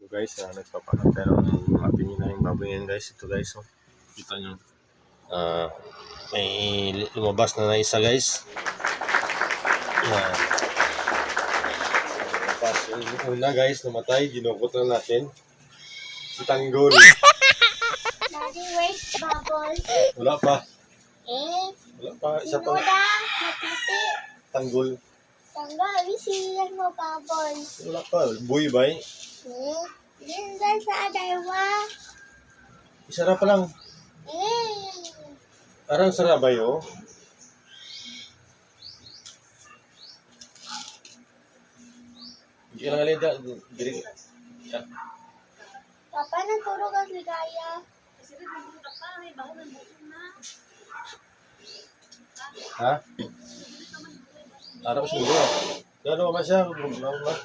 Guys, nagpapanak tayo ng ating inahing baboy yan guys. Ito guys, oh. Kita nyo. May lumabas na isa guys. Yan. Lumabas yung una guys, namatay. Ginukot na natin. Si Tanggol. Daddy, where's bubbles? Wala pa. Wala pa. Isa pa. Sinuda, matiti. Tanggol. Tanggal, isiyan mo bubbles. Wala pa. Buy ba eh? Yun dyan sa adaywa. Isara pa lang. Arang sarabay oh. Hindi ka lang alida. Diri. Papa, nagturo ka ligaya. Ha? Arang sulo. Gano'n ba siya? Gano'n ba?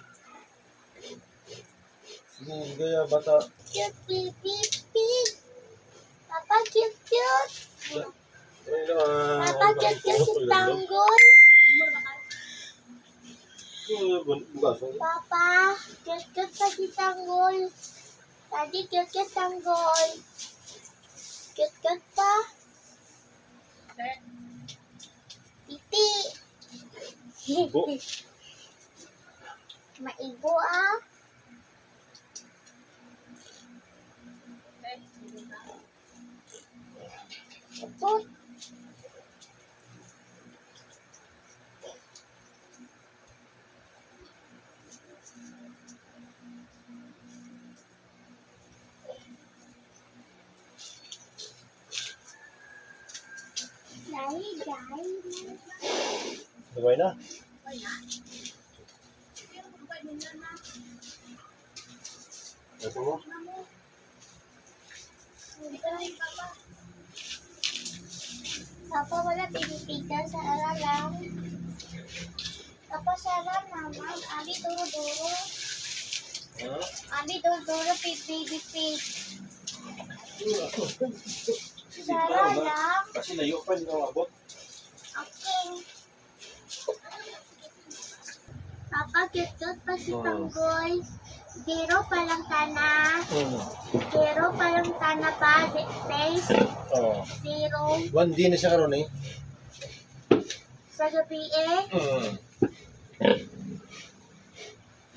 Sige, gaya bata. Cute, beep, beep, beep. Papa, cute, cute. Papa, cute, cute si Tanggol. Papa, cute, cute pa si Tanggol. Daddy, cute, cute Tanggol. Cute, cute pa. Titi. Ibo. Maibo ah. Kapot. Sabay na. Ito mo? Papa, wala pinipita sa aralang. Papa, sarap naman. Abi, duro-duro. Abi, duro-duro, pipipipip. Sarap lang. Kasi layo pa, hindi ka mabot. Okay. Papa, cute pa si Tanggol. Zero pa lang tana. Zero pa lang tana pa. Taste. Oo. Zero. 1D na siya karon eh. Sa gabi eh.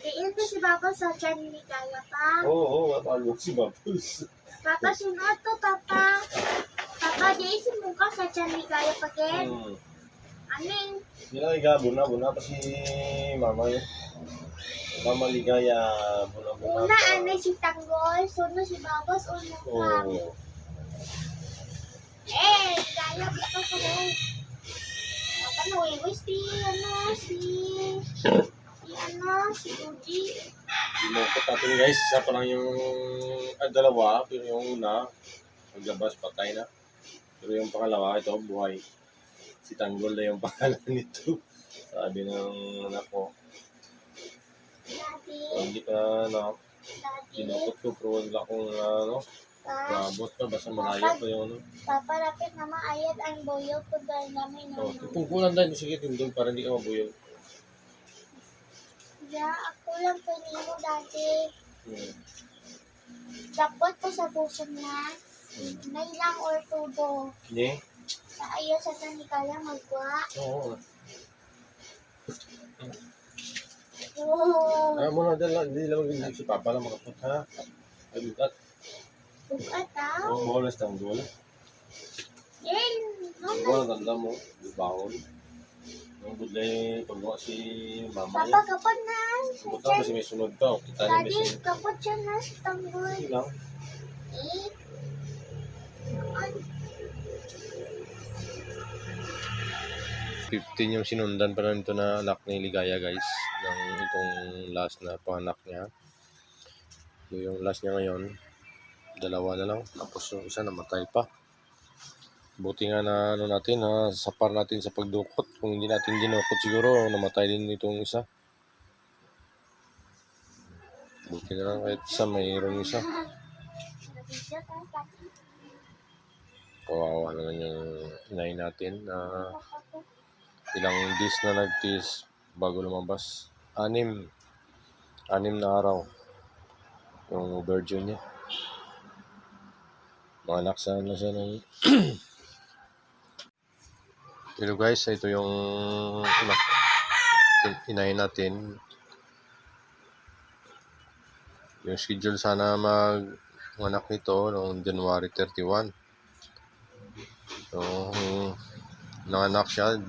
Diin pa si Papa sa tiyan ni Kaya pa. Oo, mapalok si Babus. Papa, sunod to, Papa. Papa, di si muka sa tiyan ni Kaya pa, Ken. Aning. Nilagay buna pa si Mama yun. Mama Ligaya, buna. Una, anay si Tanggol. Sunod si Babos, unang ka. Oo. Kaya ba ito ko? Papa, nuwiwis si Uji. Dinukot natin guys, isa pa lang yung dalawa, pero yung una, paglabas patay na. Pero yung pangalawa, ito, buhay. Si Tanggol na yung pangalan nito. Sabi ng anak ko. Daddy. Hindi ka Daddy. dinukot ko, pero wala akong mabot pa, basta malayo pa yung Papa, lapit na maayad ang boyo pag namin So, naman. kung kulang dahil, sige, tindog para hindi ka mabuyog. Ako lang pinimo dati. Dapat po sa puso na. May lang or tubo. Hindi? Sa ayaw sa tanikaya magwa. Oo. Oo. Mo na dala, hindi lang magiging si Papa lang makapot, ha? Alutat. Bukat ah. Oo, mawalas Tanggol. Yan. Tanggol, tanda mo, bawon. Ang budlay, paggawa si Mama Papa, niya. kapot na. Punta kasi may sunod pa. Kita niya Daddy, may kapot siya na sa tanggol. Sige lang. Eh. 15 yung sinundan pa namin ito na anak ni Ligaya guys. Ng itong last na panganak niya. So, yung last niya ngayon, dalawa na lang. Tapos yung isa namatay pa. Buti nga na natin sapar natin sa pagdukot. Kung hindi natin dinukot siguro namatay din itong isa. Buti na lang kahit isa mayroong isa. Kawawa naman yung inay natin na ilang days na nagtiis bago lumabas. 6 na araw. Yung virgin niya. Mga anak na siya ng pero guys, ito yung anak inahin natin. Yung schedule sana anak nito noong January 31. So, nanganak siya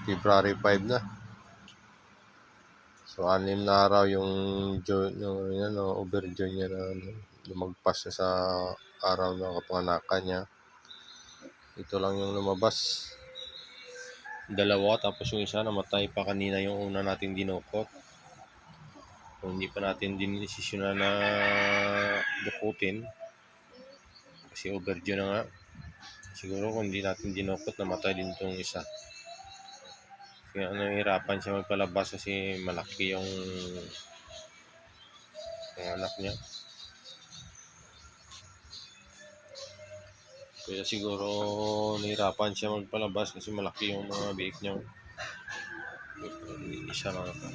February 5 na. So, 6 na araw yung overdue niya na lumagpas na sa araw ng kapanganakan niya. Ito lang yung lumabas. 2, tapos yung isa namatay pa kanina yung una natin dinukot. Kung hindi pa natin dinisisyonan na dukutin kasi overdue na nga. Siguro kung hindi natin dinukot, namatay din itong isa. Kaya nahihirapan siya magpalabas kasi malaki yung anak niya. Kaya siguro nahihirapan siya magpalabas kasi malaki yung mga biik niya. Isa lang ako.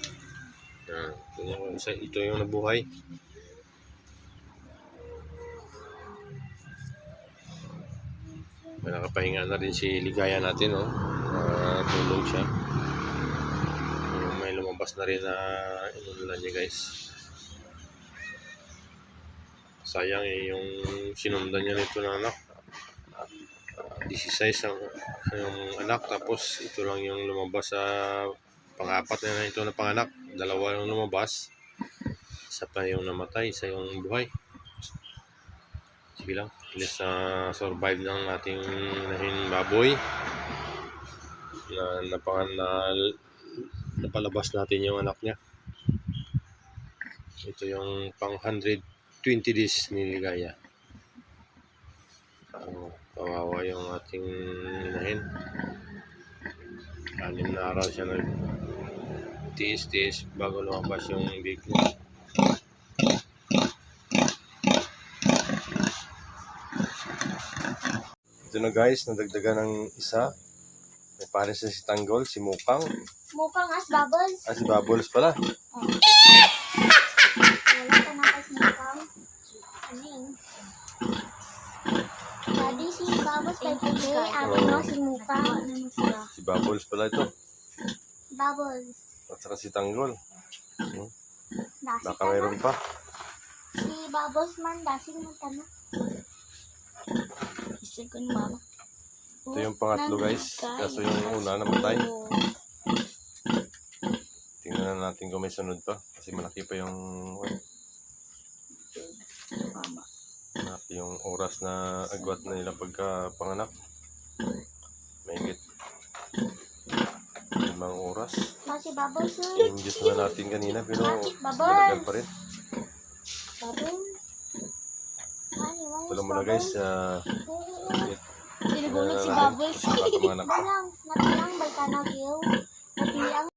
Ito yung nabuhay. May nakapahinga na rin si Ligaya natin, no? Tulog siya. May lumabas na rin na inulan niya, guys. Sayang yung sinundan niya nito na anak. 16 ang anak, tapos ito lang yung lumabas sa pang-apat na ito na panganak. 2 yung lumabas. Isa pa yung namatay, isa yung buhay. Sige lang, at least survive ng ating nahin baboy na napalabas natin yung anak niya. Ito yung pang 120 days ni Ligaya. Kawawa yung ating nahin. 6 na araw siya nag-tiis bago lumabas yung big niya. Ito na guys, nadagdagan ng isa. May pares na si Tanggol, si Mukang. Mukhang as bubbles. Si Bubbles pala. Wala ka na kasi mukhang. Ano yun? Daddy, si bubbles kay Pili. Ako no, si mukhang. Si Bubbles pala ito. Bubbles. At saka si Tanggol. Dasi Baka ka na. mayroon pa. Si bubbles man, dasi mo ka na. Second mama. Ito yung pangatlo guys. Kaso yung una namatay. Tingnan na natin kung may sunod pa. Kasi malaki pa yung Mama. malaki yung oras na agwat na nila pagka panganak. Mahigit 5 oras. Si bubbles. I-induce na natin kanina pero Bubbles. talagal pa rin. Bubbles. Ito lang muna guys. Tinugulog si Bubbles. Mga anak pa. Balang, natilang, balkanag yun. Natilang.